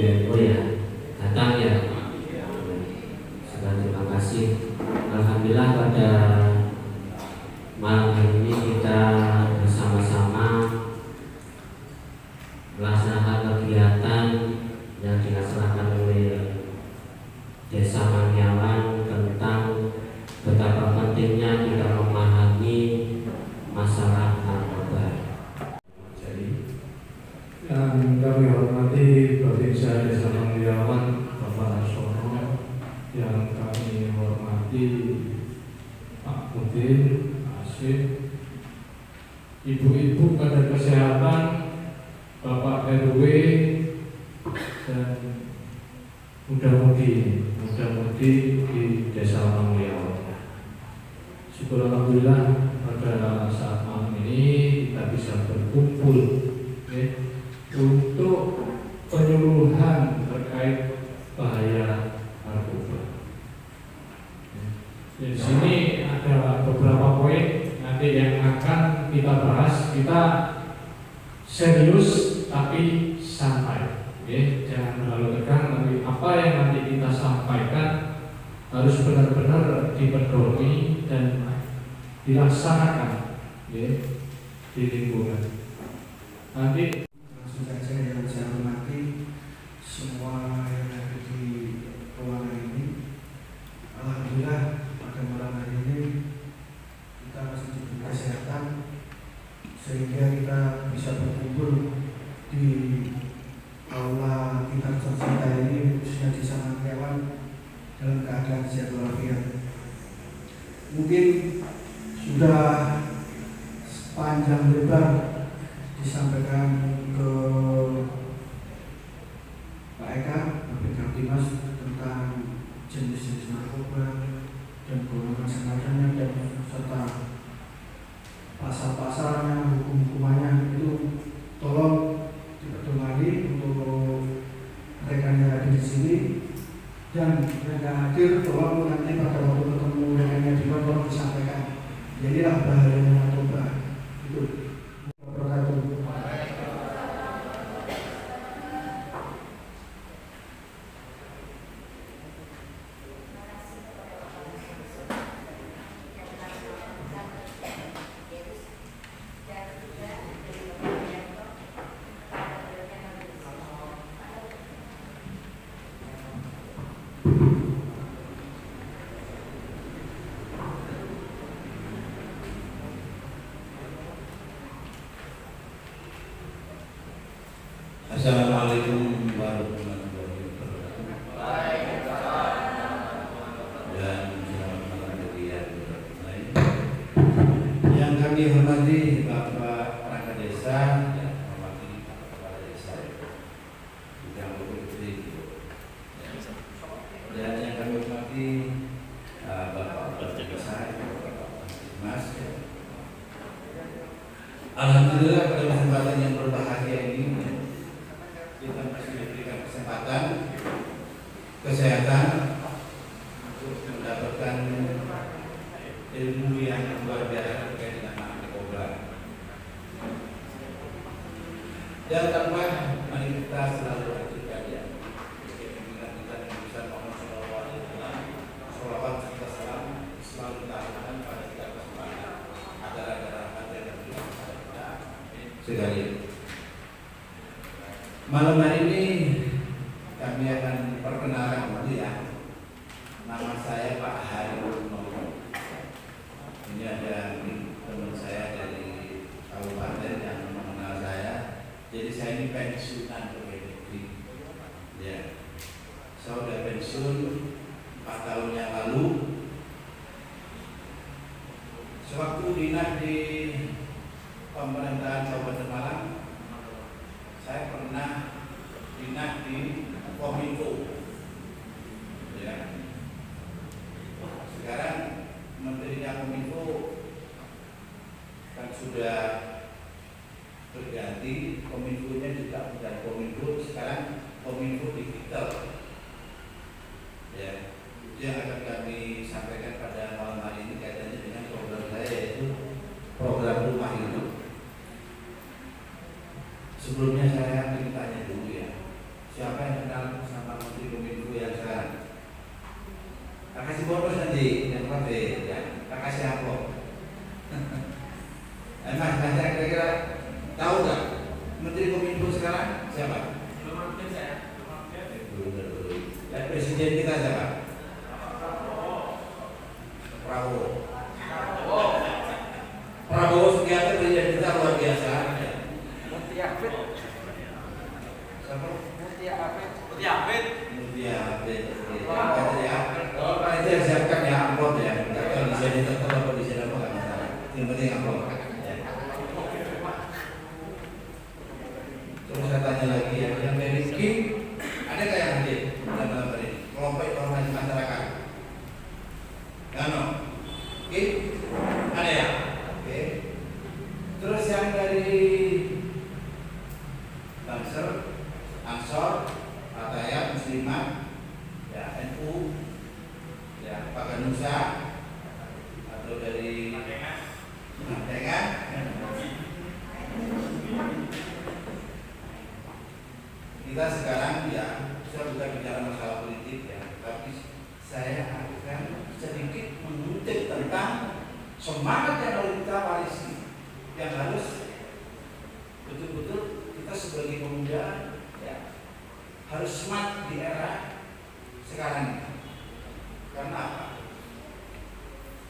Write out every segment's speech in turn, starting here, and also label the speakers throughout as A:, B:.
A: BNO ya datang ya. Sudah, terima kasih. Alhamdulillah pada malam hari ini kita bersama-sama melaksanakan kegiatan yang dilaksanakan oleh Desa Mangyawan tentang betapa pentingnya kita memahami masalah narkoba.
B: Yang kami hormati Babinsa Desa Mangyawan Bapak Arsono, yang kami hormati Pak Mudin, Asif, Ibu-ibu pada kesehatan, Bapak RW, dan muda-mudi di Desa Mangyawan. Syukur alhamdulillah pada saat malam ini kita bisa berkumpul untuk penyuluhan terkait bahaya narkoba. Di sini ada beberapa poin nanti yang akan kita bahas. Kita serius tapi santai, jangan terlalu tegang. Tapi apa yang nanti kita sampaikan harus benar-benar dipedomi dan dilaksanakan di lingkungan. Nanti
C: langsung saja yang saya hormati semua yang ada di ruangan ini. Alhamdulillah pada malam hari ini kita masih diberi kesehatan sehingga kita bisa berkumpul di aula kita tercinta ini, khususnya di Mangyawan, dalam keadaan sehat walafiat. Mungkin sudah panjang lebar disampaikan ke Pak Eka, Pak Dimas, tentang jenis-jenis narkoba dan golongan senjatanya dan serta pasal-pasalnya, hukum-hukumannya. Itu tolong diperdomani untuk mereka yang hadir di sini, dan yang hadir tolong nanti pada waktu ketemu dengan di luar tolong disampaikan. Jadilah bahayanya narkoba itu.
D: Assalamualaikum warahmatullahi wabarakatuh. Dan selamat malam bagi yang lain. Yang kami hormati Bapak Perangkat Desa, yang hormati Bapak Kepala Desa, yang berputri, dan yang kami hormati Bapak Kepala Desa, Bapak Mas. Alhamdulillah pada kesempatan yang berbahagia ini kita masih diberikan kesempatan kesehatan untuk mendapatkan ilmu yang luar biasa terkait dengan narkoba. Dan tanpa mari kita selalu hadirkan ya kita bisa Muhammad Sallallahu Alaihi Wasallam, sholawat serta salam selalu kita aturkan pada kita kesempatan agar rahmat dan berlimpah pada kita sekalian. Malam hari ini kami akan perkenalkan dulu ya. Nama saya Pak Harun Nomo. Ini ada teman saya dari kabupaten yang mengenal saya. Jadi saya ini pensiunan pegawai negeri. Ya, saya sudah pensiun 4 tahun yang lalu. Sewaktu dinas di pemerintahan Kabupaten Malang, saya pernah dinas di Kominfo, ya. Sekarang menterinya Kominfo kan sudah berganti, Kominfo-nya juga bukan Kominfo, sekarang Kominfo digital, ya. Itu yang akan kami sampaikan pada malam hari ini kaitannya dengan program saya, yaitu program rumah hidup. Sebelumnya saya ingin tanya dulu ya, siapa yang kenal kasih bonus nanti yang pakai ya, tak kasih amplop. Mas, kira-kira tahu nggak Menteri Kominfo sekarang siapa?
E: Belum update saya.
D: Dan Presiden kita siapa? Prabowo. Prabowo Subianto Presiden kita luar biasa.
E: Mutia Afid.
D: Siapa?
E: Mutia Afid. Mutia Afid.
D: Mutia Afid. Ya. Kalau panitia siapkan ya amplop ya. Kalau di sini tetap apa di sini apa nggak masalah. Yang penting amplop. Terus saya tanya lagi ya, yang dari KIM ada nggak yang hadir dalam malam hari ini? Kelompok informasi masyarakat. Gano, KIM ada ya? Oke. Terus yang dari Banser, Ansor, Atayat, Muslimat, ya NU, ya Paganusa, atau dari Mandengan. Kita sekarang ya, saya bukan bicara masalah politik ya, tapi saya akan sedikit mengutip tentang semangat yang harus kita warisi, yang harus betul-betul kita sebagai pemuda ya, harus smart di era sekarang ini. Karena apa?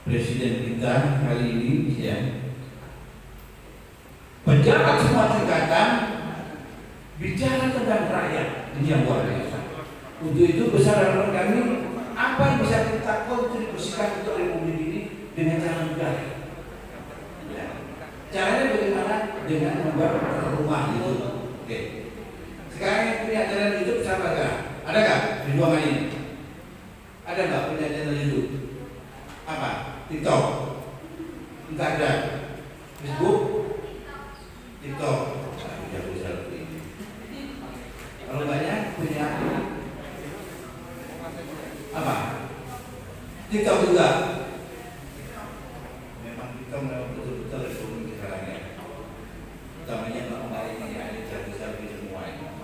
D: Presiden kita kali ini ya, pejabat semua tingkatan bicara tentang rakyat, ini yang luar biasa. Untuk itu besar harapan kami, apa yang bisa kita kontribusikan untuk Republik ini dengan cara mudah. Ya. Caranya bagaimana? Dengan membuat rumah YouTube. Oke. Sekarang yang punya channel YouTube siapa sekarang? Ada nggak di ruangan ini? Ada nggak punya channel YouTube? Apa? TikTok, Instagram, Facebook, TikTok. Kalau banyak punya apa? TikTok juga. Memang kita memang betul-betul ekonomi sekarang ya. Utamanya orang ini ya, besar semua ini.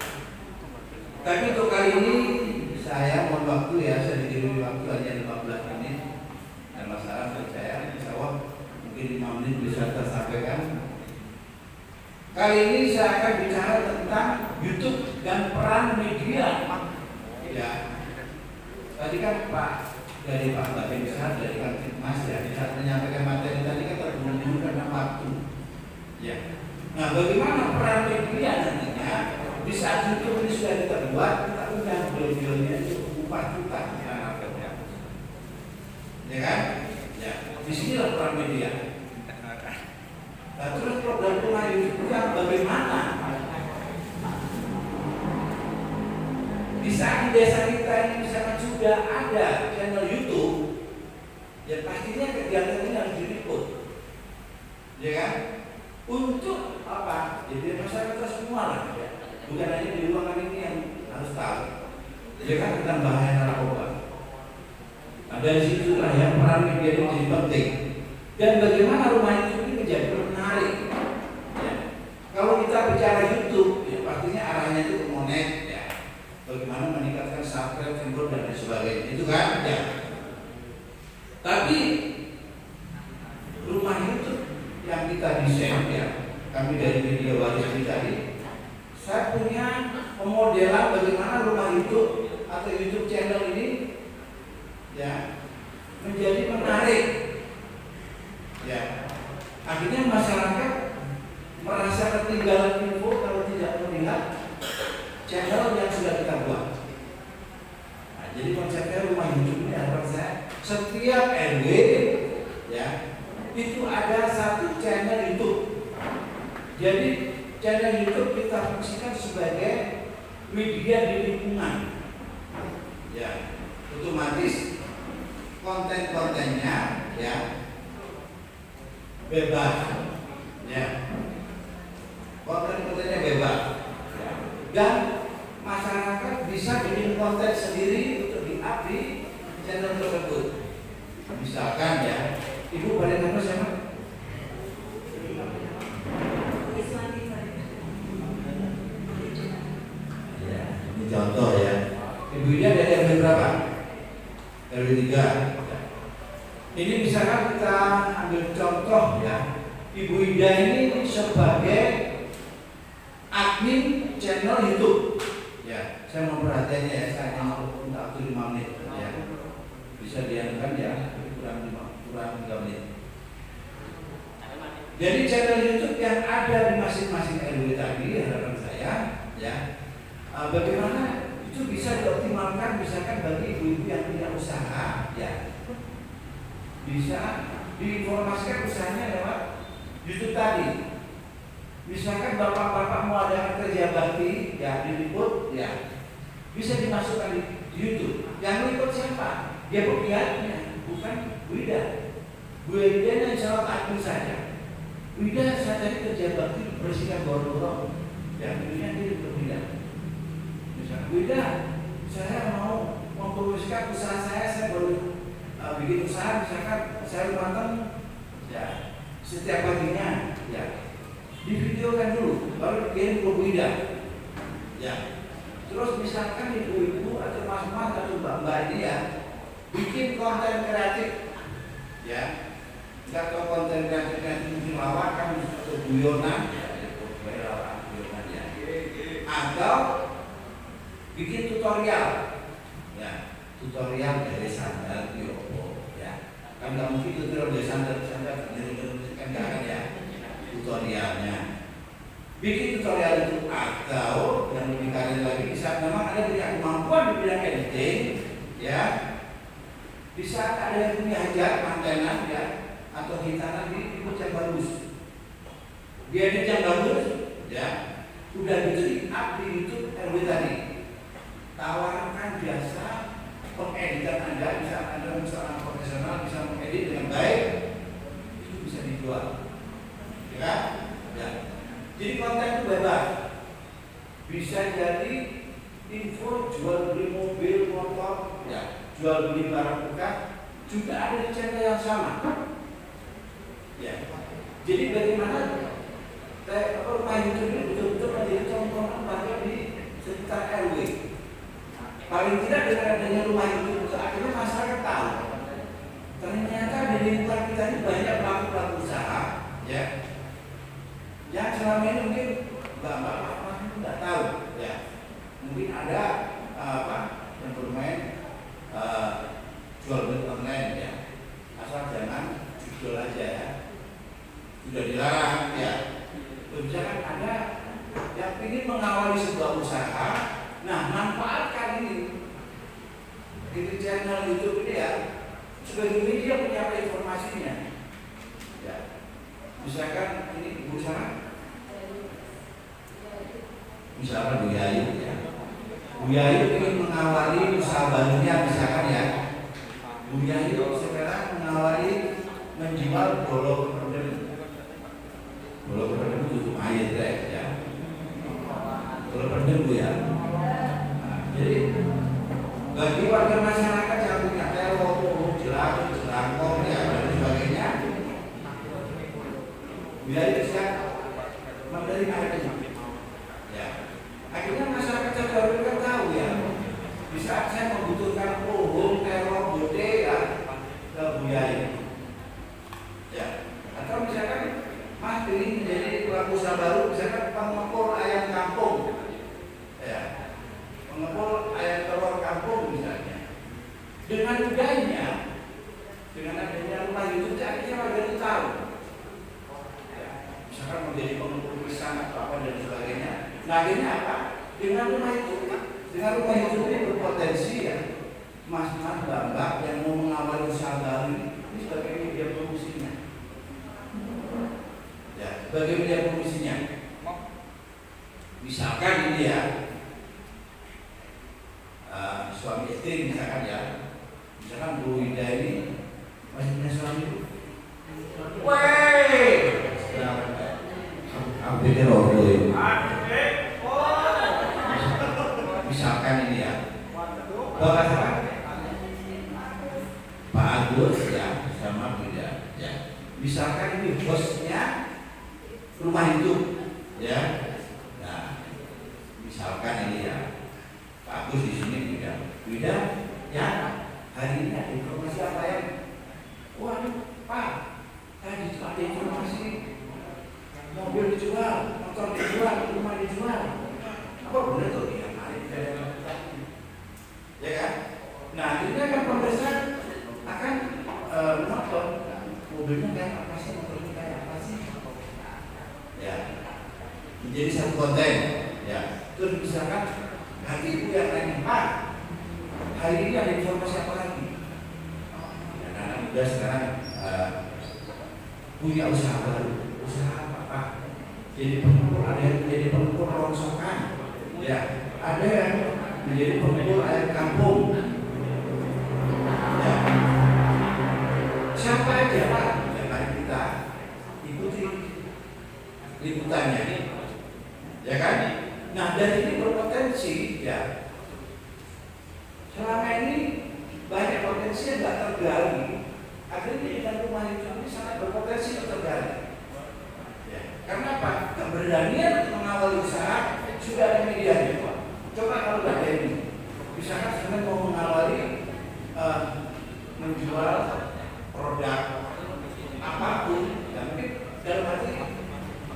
D: Tapi untuk kali ini saya mohon waktu ya, saya diberi waktu hanya 15 menit. Dan masalah saya, insya Allah mungkin 5 menit bisa tersampaikan. Kali ini saya akan bicara tentang YouTube dan peran media. Ya, tadi kan Pak dari Pak Bapak Besar dari Pak Mas ya bisa menyampaikan materi tadi kan terburu-buru karena waktu. Ya, nah bagaimana peran media nantinya di saat YouTube ini sudah terbuat kita undang beliau-beliaunya itu 4 juta ya kan? Ya, di sinilah peran media. Nah, terus program rumah YouTube yang bagaimana? Di saat di desa kita ini misalkan sudah ada channel YouTube, ya pastinya kegiatan ini harus diliput, ya kan? Untuk apa? Jadi masyarakat semua lah, ya. Bukan hanya di ruangan ini yang harus tahu, ya kan, tentang bahaya narkoba. Nah, dari situlah yang peran media ini jadi penting. Dan bagaimana rumah YouTube ini menjadi menarik. Ya. Kalau kita bicara YouTube, ya pastinya arahnya itu ke monet, ya. Bagaimana meningkatkan subscribe, follow dan lain sebagainya, itu kan? Ya. Tapi rumah YouTube yang kita desain, ya, kami dari media waris tadi, saya punya pemodelan bagaimana rumah YouTube atau YouTube channel ini, ya, menjadi menarik. Ya, akhirnya masyarakat merasa ketinggalan info kalau tidak melihat channel yang sudah kita buat. Nah, jadi konsepnya rumah YouTube ini harapan saya setiap RW ya itu ada satu channel YouTube. Jadi channel YouTube kita fungsikan sebagai media di lingkungan. Ya, otomatis konten-kontennya ya bebas, ya, konten-kontennya bebas, ya. Dan masyarakat bisa bikin konten sendiri untuk di-up di channel tersebut. Misalkan ya, ibu pada nama siapa? Ya, ini contoh ya. Ibu ini ada RW berapa? RW 3. Ini misalkan kita ambil contoh ya, Ibu Ida ini sebagai admin channel YouTube. Ya, saya mau perhatiannya ya, saya mau minta waktu 5 menit ya. Bisa dianukan ya, kurang 3 menit. Jadi channel YouTube yang ada di masing-masing RW tadi, harapan saya ya, bagaimana itu bisa dioptimalkan misalkan bagi ibu-ibu yang punya usaha ya, bisa diinformasikan usahanya lewat YouTube tadi. Misalkan bapak-bapak mau ada kerja bakti ya, diliput ya, bisa dimasukkan di YouTube. Yang meliput siapa? Dia pegiatnya, bukan Bu Ida. Bu Ida yang jawab admin saja. Bu Ida saya tadi kerja bakti bersihkan gorong-gorong. Ya, kemudian dia berbeda. Misalnya, Bu Ida, saya mau mempromosikan usaha saya baru bikin usaha, misalkan saya matang ya setiap paginya ya, divideokan dulu baru kirim ke Bu Ida ya. Terus misalkan ibu-ibu atau mas-mas atau mbak-mbak ini ya bikin konten kreatif ya, nggak tahu konten kreatifnya mungkin lawakan atau guyonan ya, guyonan ya, atau bikin tutorial ya, tutorial dari sandal Yopo ya. Kan nggak mungkin tutorial dari sandal kan nggak akan ya, tutorialnya. Bikin tutorial itu, atau yang lebih keren lagi bisa memang ada punya kemampuan di bidang editing ya. Bisa ada yang punya hajat mantenan ya, atau hitanan di input yang bagus, diedit yang bagus ya, udah gitu di up di YouTube RW tadi. Tawarkan jasa pengeditan Anda, bisa Anda seorang profesional bisa mengedit dengan baik, itu bisa dijual, ya kan? Ya. Jadi konten itu bebas, bisa jadi info jual beli mobil, motor, ya, jual beli barang bekas, juga ada di channel yang sama. Ya. Jadi bagaimana rumah YouTube ini betul-betul menjadi contoh bagi di sekitar RW. Paling tidak dengan adanya rumah YouTube itu akhirnya masyarakat tahu ternyata di lingkungan kita ini banyak pelaku-pelaku usaha ya, yang selama ini mungkin mbak-mbak tidak tahu ya. Mungkin ada yang bermain jual beli online ya, asal jangan jual aja ya, sudah dilarang ya. Misalkan ada yang ingin mengawali sebuah usaha, nah manfaatkan ini channel YouTube ini ya, sebagai media penyampaian informasinya ya. Misalkan ini ibu sana, misalkan Bu Yayu ya, Bu Yayu ingin mengawali usaha barunya misalkan ya, Bu Yayu sekarang mengawali menjual bolong permen. Bolong permen itu tutup air ya, bolong permen Bu ya. Nah, jadi bagi warga masyarakat yang punya terowong, jelangkung ya dan sebagainya, bila bisa menerima itu ya. Akhirnya masyarakat Jawa kan tahu ya, bisa saya membutuhkan pohon, terowong, bote ya, ke budaya ya. Atau misalkan Mas ini menjadi pelaku usaha baru, misalkan pengepul ayam kampung ya, pengepul ayam telur kampung misalnya. Dengan mudahnya, dengan adanya rumah YouTube, akhirnya warga itu tahu ya. Misalkan menjadi pengepul pisang atau apa dan sebagainya. Nah akhirnya apa? Dengan rumah YouTube ini berpotensi ya, mas-mas mbak-mbak yang mau mengawali usaha baru ini sebagai media promosinya ya, sebagai media promosinya. Misalkan ini ya, suami istri misalkan ya, misalkan Bu Ida ini masih punya suami. Weh, hampir roboh ini. Misalkan ini ya, Bapak siapa? Pak Agus ya, sama Bu Ida ya. Misalkan ini bosnya rumah itu ya. Nah, misalkan ini ya, Pak Agus di sini Bu Ida ya, hari ini ada informasi apa yang Waduh, Pak, tadi itu ada informasi mobil dijual, motor dijual, rumah dijual. Apa benar tuh? Ya, ya kan? Nah, ini kan pemirsa akan menonton mobilnya kayak apa sih, motornya kayak apa sih? Ya, menjadi satu konten. Ya, terus misalkan nanti ibu yang nanya, Pak, hari ini ada informasi apa lagi? Ya, anak muda sekarang punya usaha baru. Usaha apa, Pak? Jadi pengukur, ada yang menjadi pengukur rongsokan. Ya, ada yang menjadi pengukur air kampung. Ya. Siapa aja, Pak? Ya, mari kita ikuti liputannya, ya kan? Nah, dari ini berpotensi, ya. Selama ini banyak potensi yang tidak tergali. Akhirnya dengan rumah ini sangat berpotensi tergali. Ya. Karena apa? Keberanian untuk mengawal usaha sudah ada medianya, Pak. Coba kalau nggak ada ini, misalkan sebenarnya mau mengawali menjual produk apapun, ya mungkin dalam arti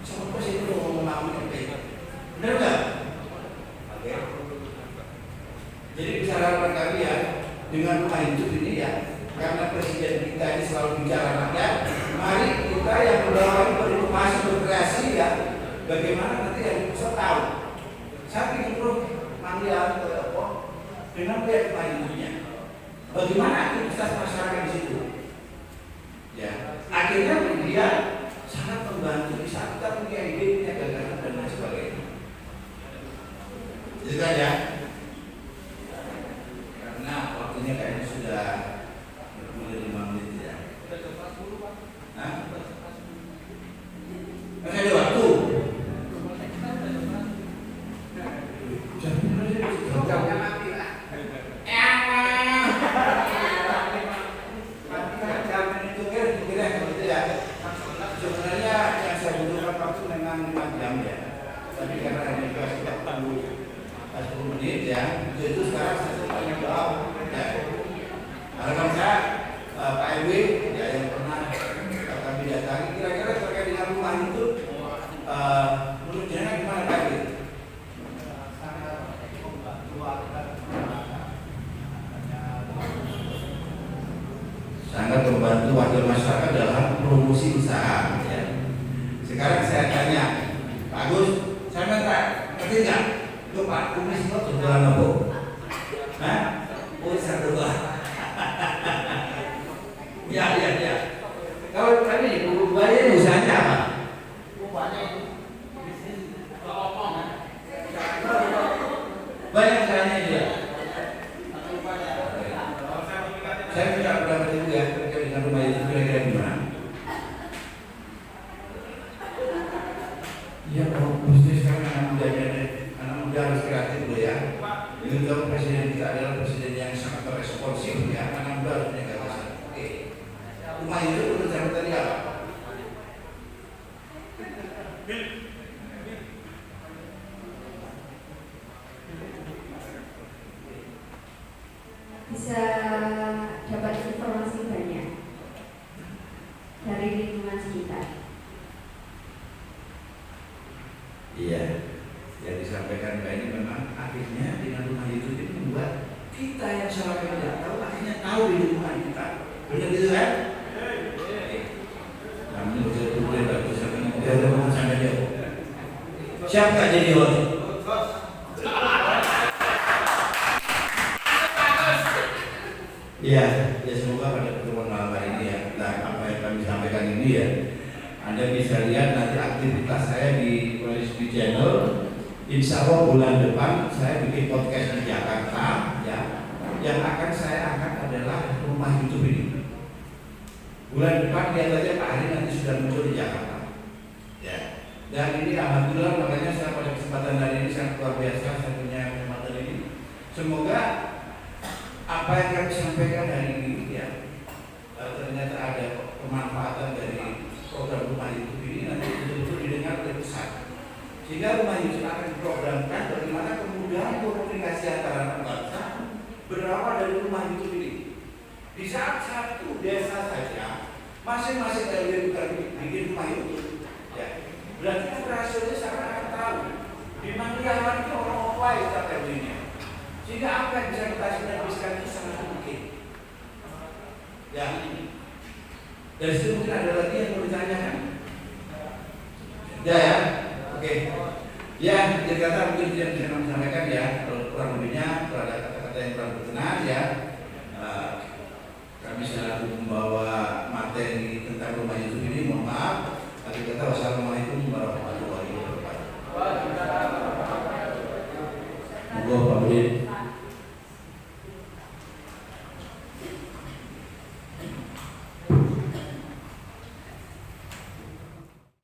D: semoga itu mau mengalami itu, benar nggak? Oke. Jadi bicara kami ya dengan rumah hidup ini ya, karena presiden kita ini selalu bicara rakyat, mari kita yang berinovasi berkreasi ya, bagaimana nanti yang bisa tahu. Saya ingin manggil dengan melihat rumah hidupnya. Bagaimana aktivitas masyarakat di situ? Ya, akhirnya media sangat membantu di saat kita punya ide, punya gagasan dan lain sebagainya. Jadi kan ya, karena waktunya kayaknya sudah lebih 5 menit ya. Nah, masih ada waktu. Jamnya mati lah. Sebenarnya yang saya butuhkan waktu memang 5 jam ya. Tapi karena hanya dikasih waktu 10 menit ya, itu sekarang saya tanya jawab ya. Harapan saya Pak RW ya yang pernah kami datangi, kira-kira terkait dengan rumah itu menurut jenengan gimana Pak RW? Sangat membantu wakil masyarakat dalam promosi usaha. Ya. Sekarang saya tanya, Pak Agus, saya minta ngerti nggak? Itu Pak Kumis itu jualan apa? Hah? Oh, sardoa. Ya. Kalau kami ubahnya usahanya apa? Banyak usahanya dia. Saya tidak berapa itu ya terkait dengan rumah itu kira-kira gimana? Ya kalau bisnis sekarang anak muda harus kreatif loh ya. Ini kalau presiden kita adalah presiden yang sangat responsif ya, anak muda harus punya gagasan. Oke. Rumah itu menurut saya tadi apa?
F: Bisa dapat informasi banyak dari lingkungan sekitar.
D: Iya, yang disampaikan Mbak ini memang akhirnya dengan rumah itu membuat kita yang selama ini tidak tahu akhirnya tahu di lingkungan kita. Benar gitu kan? Namun betul boleh bagus sampai tidak ada urusan aja. Siapa jadi host? Ya semoga pada pertemuan malam hari ini ya, apa yang kami sampaikan ini ya, Anda bisa lihat nanti aktivitas saya di Koalisi Channel. Insya Allah bulan depan saya bikin podcast di Jakarta ya, yang akan saya angkat adalah rumah YouTube ini. Bulan depan lihat aja Pak Hari nanti sudah muncul di Jakarta. Ya. Dan ini alhamdulillah makanya saya pada kesempatan hari ini sangat luar biasa saya punya kesempatan ini. Semoga apa yang kami sampaikan hari ini ya ternyata ada pemanfaatan dari program rumah YouTube ini nanti betul-betul didengar oleh pusat. Sehingga rumah YouTube akan diprogramkan bagaimana kemudahan komunikasi antara anak bangsa berawal dari rumah YouTube ini. Di saat satu desa saja masing-masing dari bikin rumah itu. Ya, berarti kan rasionya sangat akan tahu. Di Manggawan itu orang apa itu kategorinya. Sehingga apa yang bisa kita sinergiskan itu sangat mungkin. Ya, dari situ mungkin ada lagi yang mau ditanyakan. Ya, oke. Ya, jadi kata mungkin tidak bisa kami sampaikan ya. Kalau kurang lebihnya, kalau ada kata-kata yang kurang berkenan ya. Kami selalu membawa materi tentang rumah itu ini, mohon maaf. Tadi kata wassalamualaikum warahmatullahi wabarakatuh. Monggo Pak Budi.